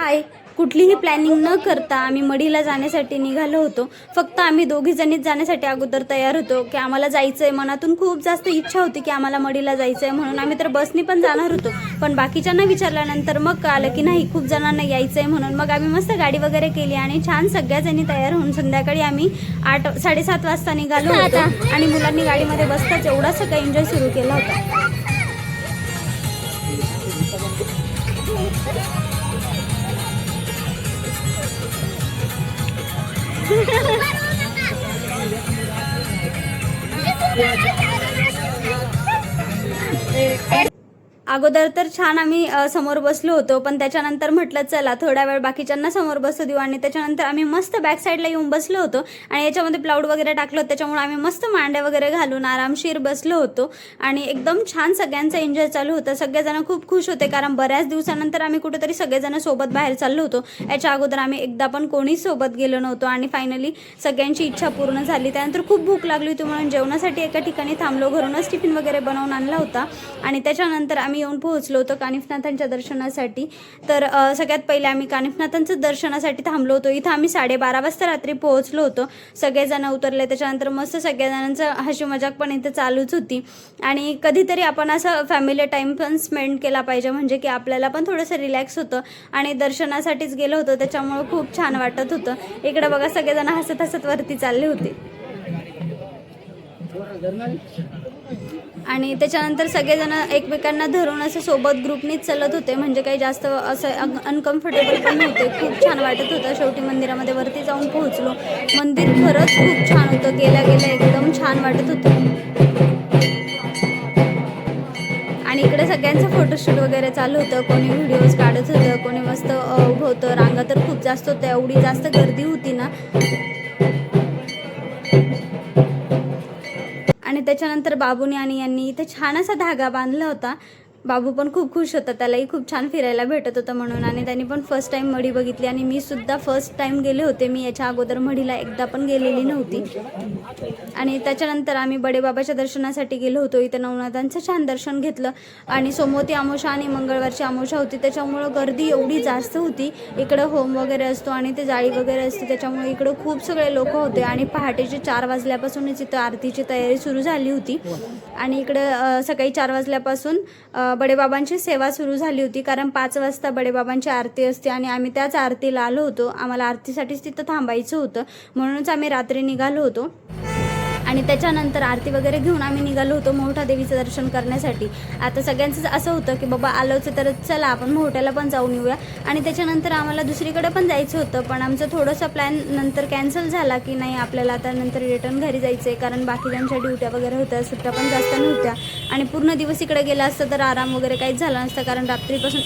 काय कुठलीही प्लॅनिंग न करता आम्ही मढीला जाण्यासाठी निघालो होतो। फक्त आम्ही दोघी जणीच जाण्यासाठी अगोदर तयार होतो की आम्हाला जायचं आहे, मनातून खूप जास्त इच्छा होती की आम्हाला मढीला जायचं आहे म्हणून आम्ही तर बसनी पण जाणार होतो। पण बाकीच्यांना विचारल्यानंतर मग कळालं की नाही, खूप जणांना यायचं आहे म्हणून मग आम्ही मस्त गाडी वगैरे केली आणि छान सगळ्या जणी तयार होऊन संध्याकाळी आम्ही 8-7:30 वाजता निघालो होतो आणि मुलांनी गाडीमध्ये बसताच एवढा सगळा एन्जॉय सुरू केला होता। अगोदर तर छान आम्ही समोर बसलो होतो, पण त्याच्यानंतर म्हटलं चला थोडा वेळ बाकीच्यांना समोर बसू देऊ आणि त्याच्यानंतर आम्ही मस्त बॅक साईडला येऊन बसलो होतो आणि याच्यामध्ये प्लाउड वगैरे टाकलं होतं, त्याच्यामुळे आम्ही मस्त मांड्या वगैरे घालून आरामशीर बसलो होतो आणि एकदम छान सगळ्यांचा एन्जॉय चालू होता। सगळेजण खूप खुश होते कारण बऱ्याच दिवसानंतर आम्ही कुठेतरी सगळेजण सोबत बाहेर चाललो होतो। याच्या अगोदर आम्ही एकदा पण कोणीच सोबत गेलो नव्हतो आणि फायनली सगळ्यांची इच्छा पूर्ण झाली। त्यानंतर खूप भूक लागली होती म्हणून जेवणासाठी एका ठिकाणी थांबलो, घरूनच टिफिन वगैरे बनवून आणला होता आणि त्याच्यानंतर आम्ही येऊन पोहोचलो होतो कानिफनाथांच्या दर्शनासाठी। तर सगळ्यात पहिले आम्ही कानिफनाथांच्या दर्शनासाठी थांबलो होतो। इथं आम्ही 12:30 वाजता रात्री पोहोचलो होतो। सगळेजण उतरले, त्याच्यानंतर मस्त सगळ्या हसी मजाक पण इथं चालूच होती आणि कधीतरी आपण असं फॅमिली टाईम पण स्पेंड केला पाहिजे, म्हणजे की आपल्याला पण थोडंसं रिलॅक्स होतं आणि दर्शनासाठीच गेलो होतो त्याच्यामुळे खूप छान वाटत होतं। इकडे बघा सगळेजण हसत हसत वरती चालले होते आणि त्याच्यानंतर सगळेजण एकमेकांना धरून असं सोबत ग्रुपनीच चालत होते, म्हणजे काही जास्त असं अनकम्फर्टेबल पण नव्हते। खूप छान वाटत होतं। शेवटी मंदिरामध्ये वरती जाऊन पोहोचलो। मंदिर खरंच खूप छान होतं, गेल्या एकदम छान वाटत होतं आणि इकडे सगळ्यांचं फोटोशूट वगैरे चालू होतं। कोणी व्हिडिओज काढत होतं, कोणी मस्त उभं होतं। रांगा तर खूप जास्त होत्या, एवढी जास्त गर्दी होती ना। आणि त्याच्यानंतर बाबूने आणि यांनी इथे छान असा धागा बांधला होता। बाबू पण खूप खुश होता, त्यालाही खूप छान फिरायला भेटत होतं म्हणून आणि त्यांनी पण फर्स्ट टाईम मढी बघितली आणि मी सुद्धा फर्स्ट टाईम गेले होते। मी याच्या अगोदर मढीला एकदा पण गेलेली नव्हती। आणि त्याच्यानंतर आम्ही बडेबाबाच्या दर्शनासाठी गेलो होतो। इथं नवनाथांचं छान दर्शन घेतलं आणि सोमवती अमावस्या आणि मंगळवारची अमावस्या होती, त्याच्यामुळं गर्दी एवढी जास्त होती। इकडं होम वगैरे असतो आणि ते जाळी वगैरे असते, त्याच्यामुळे इकडं खूप सगळे लोक होते आणि पहाटेचे 4 वाजल्यापासूनच इथं आरतीची तयारी सुरू झाली होती आणि इकडं सकाळी 4 वाजल्यापासून बडेबाबांची सेवा सुरू झाली होती कारण 5 वाजता बडेबाबांची आरती असते आणि आम्ही त्याच आरतीला आलो होतो। आम्हाला आरतीसाठीच तिथं थांबायचं होतं म्हणूनच आम्ही रात्री निघालो होतो आणि त्याच्यानंतर आरती वगैरे घेऊन आम्ही निघालो होतो मोठा देवीचं दर्शन करण्यासाठी। आता सगळ्यांचं असं होतं की बाबा आलोच तर चला आपण मोठ्याला पण जाऊन येऊया आणि त्याच्यानंतर आम्हाला दुसरीकडे पण जायचं होतं, पण आमचं थोडंसं प्लॅन नंतर कॅन्सल झाला की नाही आपल्याला आता नंतर रिटर्न घरी जायचं आहे कारण बाकीच्यांच्या ड्युट्या वगैरे होत्या, सुट्ट्या पण जास्त नव्हत्या आणि पूर्ण दिवस इकडे गेला असतं तर आराम वगैरे काहीच झाला नसतं कारण रात्रीपासून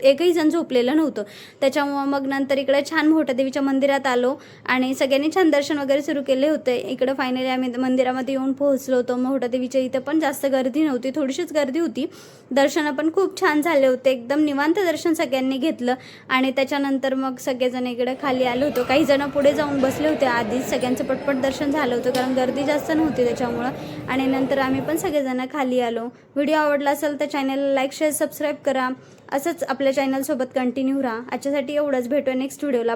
एकही जण झोपलेलं नव्हतं। त्याच्यामुळं मग नंतर इकडे छान मोठ्या देवीच्या मंदिरात आलो आणि सगळ्यांनी छान दर्शन वगैरे सुरू केले होते। इकडे फायनली आम्ही मंदिरामध्ये येऊन पोहोचलो होतो। मोठ्या देवीच्या इथं पण जास्त गर्दी नव्हती, थोडीशीच गर्दी होती। दर्शन पण खूप छान झाले होते, एकदम निवांत दर्शन सगळ्यांनी घेतलं आणि त्याच्यानंतर मग सगळेजण इकडे खाली आलो होतो। काही जण पुढे जाऊन बसले होते, आधीच सगळ्यांचं पटपट दर्शन झालं होतं कारण गर्दी जास्त नव्हती त्याच्यामुळं आणि नंतर आम्ही पण सगळेजण खाली आलो। व्हिडिओ आवडला असेल तर चॅनलला लाईक शेअर सबस्क्राईब करा, असंच आपल्या चॅनलसोबत कंटिन्यू राहा। आजच्यासाठी एवढंच, भेटूया नेक्स्ट व्हिडिओला।